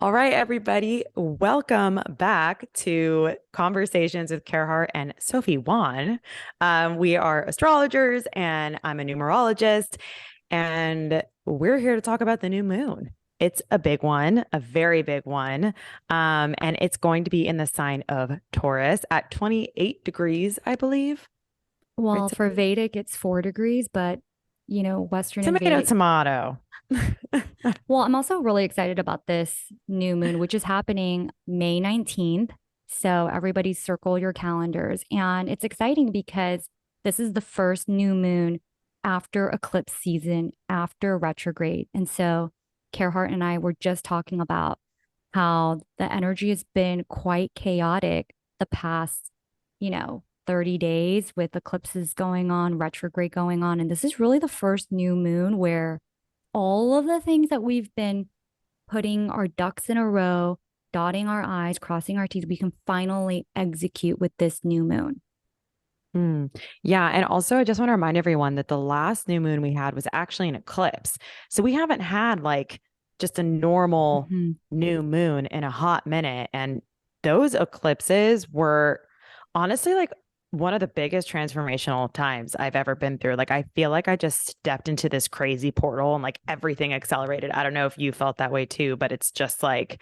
All right, everybody, welcome back to Conversations with Kaerhart and Sophie Wan. We are astrologers, and I'm a numerologist, and we're here to talk about the new moon. It's a big one, a very big one, and it's going to be in the sign of Taurus at 28 degrees, I believe. Right, Well, for Sophie? Vedic, it's 4 degrees, but Western and Tomato, Vedic. tomato. Well, I'm also really excited about this new moon, which is happening May 19th. So everybody circle your calendars. And it's exciting because this is the first new moon after eclipse season, after retrograde. And so Kaerhart and I were just talking about how the energy has been quite chaotic the past, 30 days with eclipses going on, retrograde going on. And this is really the first new moon where all of the things that we've been putting our ducks in a row, dotting our I's, crossing our T's, we can finally execute with this new moon. Mm. Yeah. And also, I just want to remind everyone that the last new moon we had was actually an eclipse. So we haven't had like just a normal Mm-hmm. new moon in a hot minute. And those eclipses were honestly like one of the biggest transformational times I've ever been through. Like, I feel like I just stepped into this crazy portal and like everything accelerated. I don't know if you felt that way too, but it's just like,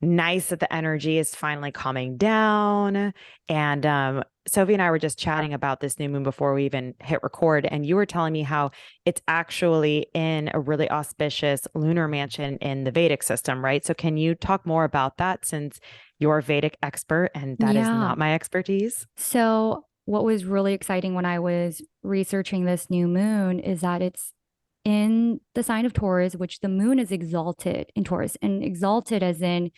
nice that the energy is finally calming down. And Sophie and I were just chatting about this new moon before we even hit record. And you were telling me how it's actually in a really auspicious lunar mansion in the Vedic system, right? So can you talk more about that since you're a Vedic expert and that is Yeah. not my expertise? So, what was really exciting when I was researching this new moon is that it's in the sign of Taurus, which the moon is exalted in Taurus, and exalted as in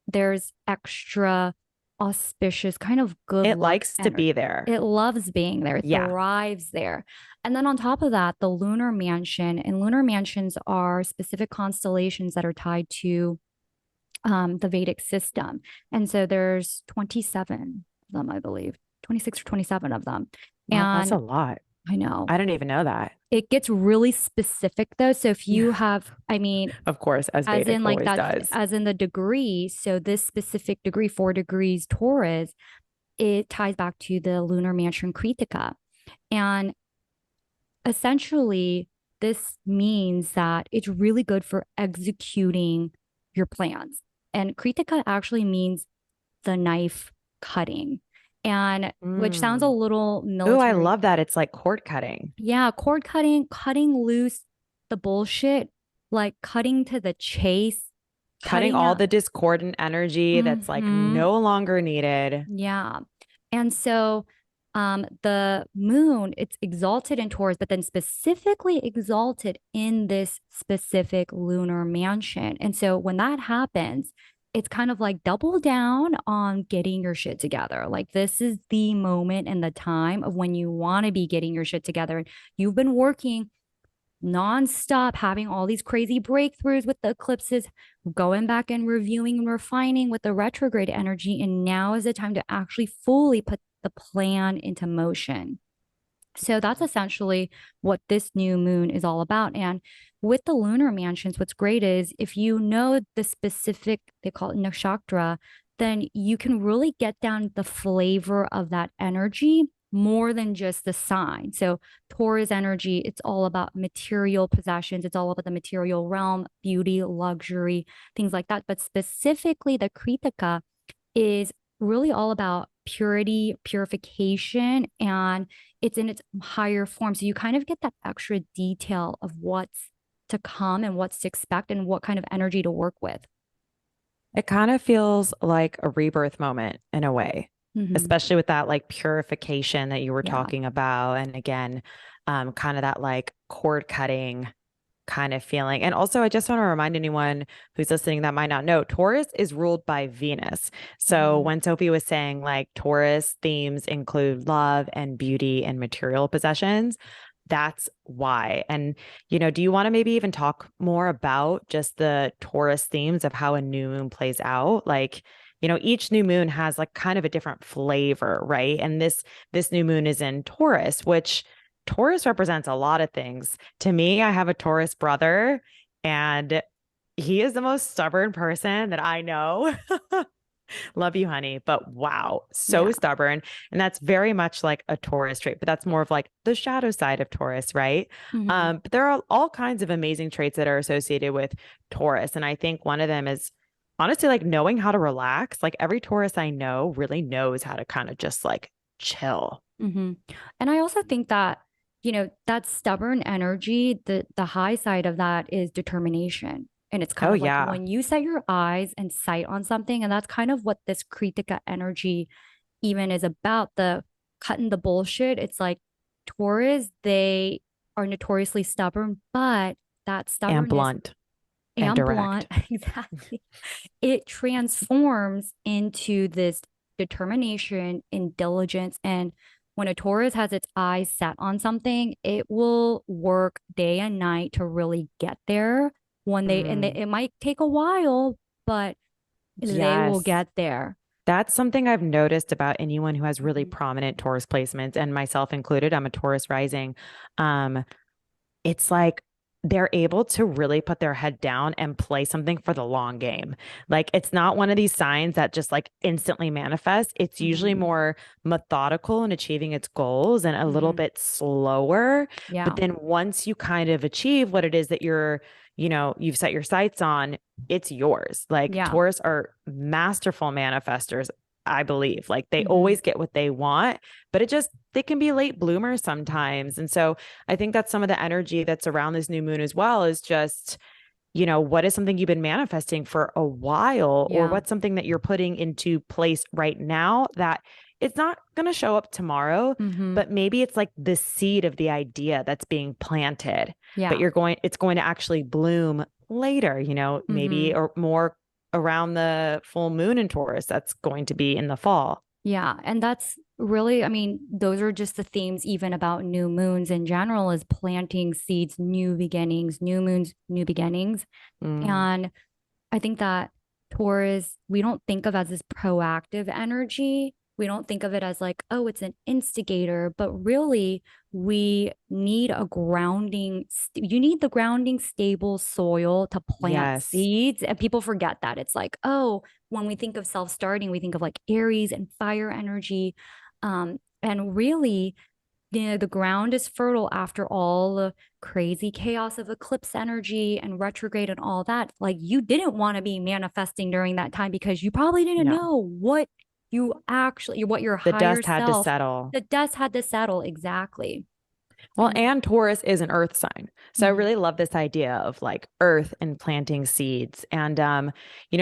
there's extra auspicious kind of good It luck likes to energy. be there. It loves being there, it Yeah. thrives there. And then on top of that, the lunar mansion and lunar mansions are specific constellations that are tied to the Vedic system. And so there's 27 of them, I believe, 26 or 27 of them. Wow, that's And a lot. I know I didn't even know that. it gets really specific though. So if Yeah. you have, I mean, Of course, as as Vedic in like always that, does. as in the degree. So this specific degree, 4 degrees Taurus, it ties back to the lunar mansion kritika. And essentially, this means that it's really good for executing your plans. And kritika actually means the knife cutting, and which sounds a Mm. little Oh, I military. love that. It's like cord cutting, Yeah, cord cutting, cutting loose the bullshit, like cutting to the chase, cutting cutting all out. the discordant energy that's like Hmm. no longer needed. Yeah. And so the moon, it's exalted in Taurus, but then specifically exalted in this specific lunar mansion. And so when that happens, it's kind of like double down on getting your shit together. Like this is the moment and the time of when you want to be getting your shit together. You've been working nonstop, having all these crazy breakthroughs with the eclipses, going back and reviewing and refining with the retrograde energy. And now is the time to actually fully put the plan into motion. So that's essentially what this new moon is all about. And with the lunar mansions, what's great is if you know the specific, they call it nakshatra, then you can really get down the flavor of that energy more than just the sign. So Taurus energy, it's all about material possessions. It's all about the material realm, beauty, luxury, things like that. But specifically the Kritika is really all about purity, purification, and it's in its higher form. So you kind of get that extra detail of what's to come and what's to expect and what kind of energy to work with. It kind of feels like a rebirth moment in a way, Mm-hmm. especially with that like purification that you were Yeah. talking about. And again, kind of that like cord cutting kind of feeling. And also, I just want to remind anyone who's listening that might not know, Taurus is ruled by Venus. So Mm-hmm. when Sophie was saying like Taurus themes include love and beauty and material possessions, that's why. And, do you want to maybe even talk more about just the Taurus themes of how a new moon plays out? Like, each new moon has like kind of a different flavor, right? And this new moon is in Taurus, which Taurus represents a lot of things. To me, I have a Taurus brother, and he is the most stubborn person that I know. Love you, honey. But wow, Yeah. so stubborn. And that's very much like a Taurus trait, but that's more of like the shadow side of Taurus, right? Hmm. But there are all kinds of amazing traits that are associated with Taurus. And I think one of them is honestly like knowing how to relax. Like every Taurus I know really knows how to kind of just like chill. Hmm. And I also think that, that stubborn energy, the high side of that is determination. And it's kind Oh, of like yeah. when you set your eyes and sight on something, and that's kind of what this kritika energy even is about, the cutting the bullshit. It's like Taurus, they are notoriously stubborn, but that And stubbornness blunt and and blunt, direct. exactly, it transforms into this determination, indulgence. And when a Taurus has its eyes set on something, it will work day and night to really get there. Mm, It might take a while, but they will yes. get there. That's something I've noticed about anyone who has really Mhm. prominent Taurus placements, and myself included. I'm a Taurus rising. Um, it's like they're able to really put their head down and play something for the long game. Like it's not one of these signs that just like instantly manifests. It's usually Mhm. more methodical in achieving its goals and a little Mhm. bit slower. But Yeah. then once you kind of achieve what it is that you've set your sights on, it's yours. Like Yeah. Taurus are masterful manifestors. I believe like they Mhm. always get what they want, but they can be late bloomers sometimes. And so I think that's some of the energy that's around this new moon as well is just, what is something you've been manifesting for a while, or Yeah. what's something that you're putting into place right now that it's not going to show up tomorrow, Mhm. but maybe it's like the seed of the idea that's being planted, but Yeah. it's going to actually bloom later, maybe Mhm. or more around the full moon in Taurus that's going to be in the fall. Yeah. And that's really, I mean, those are just the themes even about new moons in general, is planting seeds, new beginnings, new moons, new beginnings. Mm, And I think that Taurus, we don't think of as this proactive energy. We don't think of it as like, oh, it's an instigator, but really we need you need the grounding, stable soil to plant yes. seeds. And people forget that. It's like, oh, when we think of self-starting, we think of like Aries and fire energy. And really, the ground is fertile after all the crazy chaos of eclipse energy and retrograde and all that. Like you didn't want to be manifesting during that time because you probably didn't No. know what your The higher dust had to self, settle. the dust had to settle. Exactly. Well, And and Taurus is an earth sign. So I mhm. really love this idea of like earth and planting seeds. And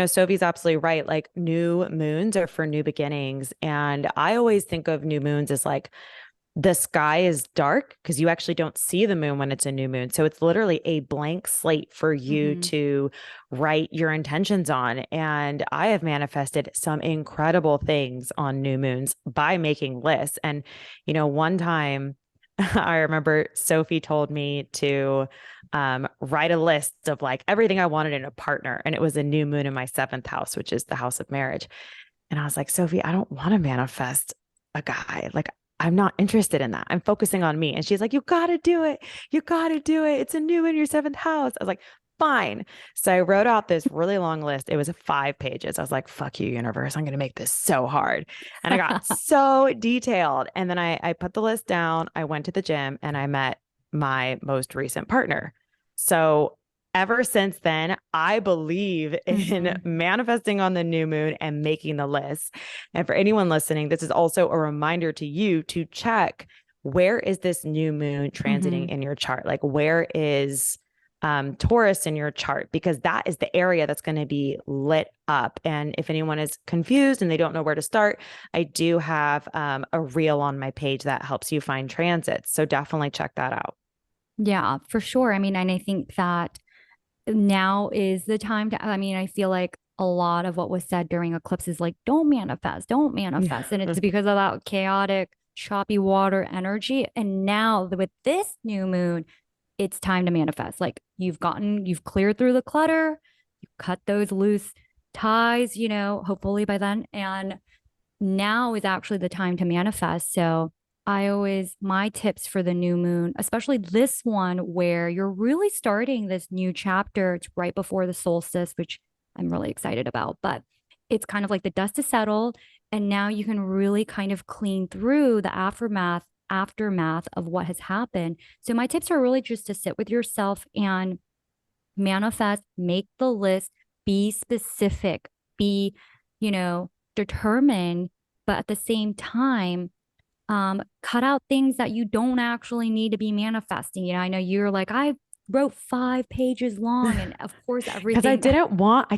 Sophie's absolutely right. Like new moons are for new beginnings. And I always think of new moons as like the sky is dark because you actually don't see the moon when it's a new moon. So it's literally a blank slate for you Mhm. to write your intentions on. And I have manifested some incredible things on new moons by making lists. And, one time I remember Sophie told me to write a list of like everything I wanted in a partner. And it was a new moon in my seventh house, which is the house of marriage. And I was like, Sophie, I don't want to manifest a guy. Like, I'm not interested in that. I'm focusing on me. And she's like, you got to do it. You got to do it. It's a new in your seventh house. I was like, fine. So I wrote out this really long list. It was 5 pages. I was like, fuck you, universe. I'm going to make this so hard. And I got so detailed. And then I put the list down. I went to the gym and I met my most recent partner. So ever since then, I believe in Mhm. manifesting on the new moon and making the list. And for anyone listening, this is also a reminder to you to check, where is this new moon transiting Mhm. in your chart? Like, where is Taurus in your chart? Because that is the area that's going to be lit up. And if anyone is confused and they don't know where to start, I do have a reel on my page that helps you find transits. So definitely check that out. Yeah, for sure. I mean, and I think that now is the time to, I mean, I feel like a lot of what was said during eclipse is like, don't manifest, don't manifest. And it's because of that chaotic, choppy water energy. And now with this new moon, it's time to manifest. Like you've cleared through the clutter, you cut those loose ties, hopefully by then. And now is actually the time to manifest. So my tips for the new moon, especially this one where you're really starting this new chapter. It's right before the solstice, which I'm really excited about, but it's kind of like the dust has settled. And now you can really kind of clean through the aftermath of what has happened. So my tips are really just to sit with yourself and manifest, make the list, be specific, be, determined, but at the same time, cut out things that you don't actually need to be manifesting. I know you're like, I wrote 5 pages long, and of course, Because I everything. didn't want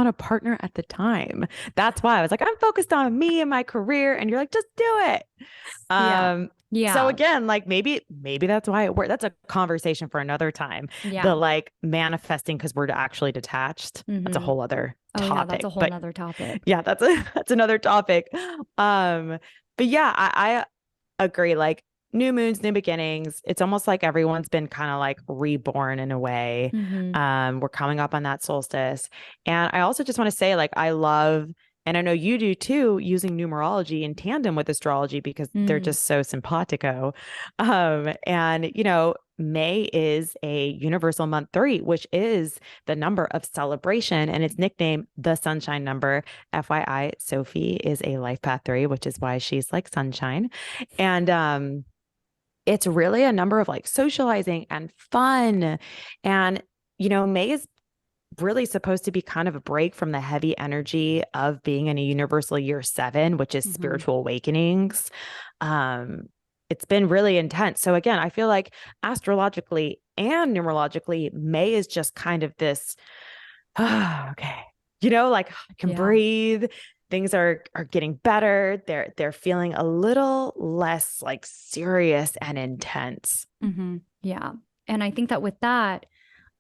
a partner at the time. That's why I was like, I'm focused on me and my career. And you're like, just do it. Yeah. So Yeah. again, like maybe that's why it worked. That's a conversation for another time. The Yeah. like manifesting because we're actually detached. That's a Mm-hmm. whole other Oh, yeah. That's a topic. whole But nother topic. yeah, that's another topic. But yeah, I agree. Like new moons, new beginnings. It's almost like everyone's been kind of like reborn in a way. Mm-hmm. We're coming up on that solstice. And I also just want to say, like, I love, and I know you do too, using numerology in tandem with astrology because they're Mm. just so simpatico. And May is a universal month 3, which is the number of celebration, and it's nicknamed the sunshine number. FYI, Sophie is a life path 3, which is why she's like sunshine. And it's really a number of like socializing and fun. And May is really supposed to be kind of a break from the heavy energy of being in a universal year 7, which is Mm-hmm. spiritual awakenings. Um, it's been really intense. So again, I feel like astrologically and numerologically, May is just kind of this, okay, like I can Yeah. breathe. Things are getting better. They're feeling a little less like serious and intense. Mm-hmm. Yeah. And I think that with that,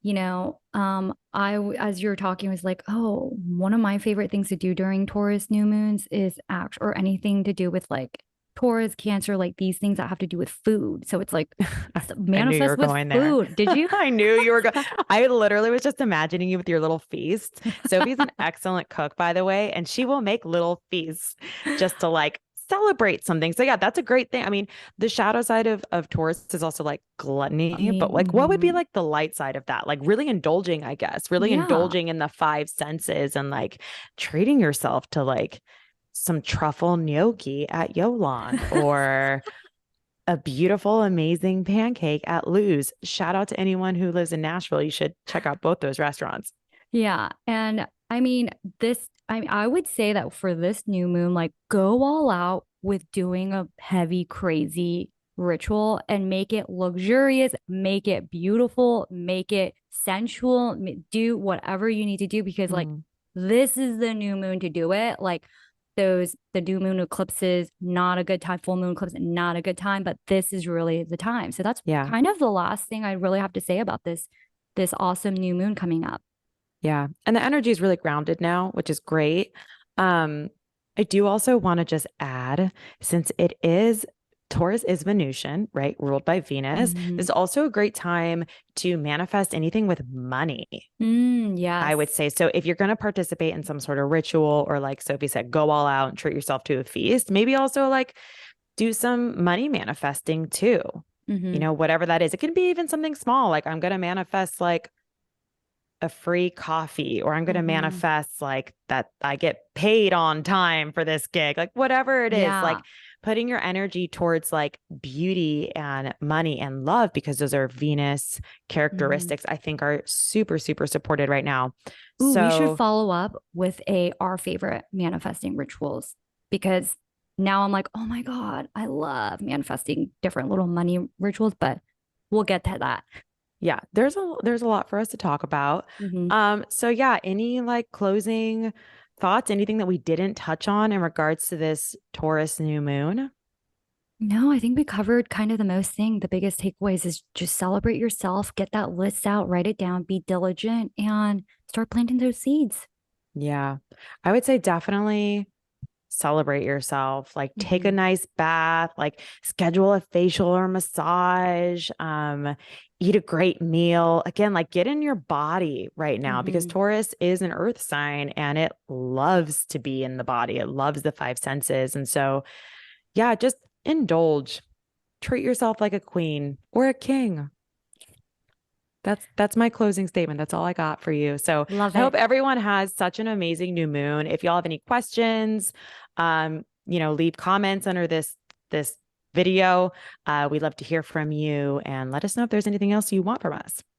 as you were talking, was like, oh, one of my favorite things to do during Taurus new moons is or anything to do with like Taurus, Cancer, like these things that have to do with food. So it's like I knew you manifest were with going there. food. Did you? I knew you were going. I literally was just imagining you with your little feast. Sophie's an excellent cook, by the way, and she will make little feasts just to like celebrate something. So yeah, that's a great thing. I mean, the shadow side of Taurus is also like I gluttony, but mean, like what would be mhm. like the light side of that? Like really indulging, I guess, really Yeah. indulging in the 5 senses and like treating yourself to like some truffle gnocchi at Yolan or a beautiful, amazing pancake at Lou's. Shout out to anyone who lives in Nashville. You should check out both those restaurants. Yeah. And I mean, I would say that for this new moon, like go all out with doing a heavy, crazy ritual and make it luxurious, make it beautiful, make it sensual, do whatever you need to do because, like, Mm, this is the new moon to do it. Like, the new moon eclipses, not a good time, full moon eclipse, not a good time, but this is really the time. So that's yeah. kind of the last thing I really have to say about this awesome new moon coming up. Yeah. And the energy is really grounded now, which is great. Um, I do also want to just add, since it is Taurus is Venusian, right? Ruled by Venus. This Mhm. is also a great time to manifest anything with money, I would Yes. say. So if you're going to participate in some sort of ritual or like Sophie said, go all out and treat yourself to a feast, maybe also like do some money manifesting too. Hmm. Whatever that is. It can be even something small. Like I'm going to manifest like a free coffee, or I'm going to Hmm. manifest like that I get paid on time for this gig, like whatever it is, Yeah. like putting your energy towards like beauty and money and love, because those are Venus Hmm. characteristics I think are super, super supported right now. Ooh, we should So follow up with our favorite manifesting rituals because now I'm like, oh my God, I love manifesting different little money rituals, but we'll get to that. yeah, there's a lot for us to talk about. Hmm. So yeah, any like closing thoughts, anything that we didn't touch on in regards to this Taurus new moon? No, I think we covered kind of the most thing. The biggest takeaways is just celebrate yourself, get that list out, write it down, be diligent, and start planting those seeds. Yeah. I would say definitely celebrate yourself, like take a Hmm. nice bath, like schedule a facial or massage, eat a great meal. Again, like get in your body right now, because Hmm. Taurus is an earth sign and it loves to be in the body. It loves the 5 senses. And so, yeah, just indulge. treat yourself like a queen or a king. That's my closing statement. That's all I got for you. So Love I hope it. everyone has such an amazing new moon. If y'all have any questions, leave comments under this video. We'd love to hear from you and let us know if there's anything else you want from us.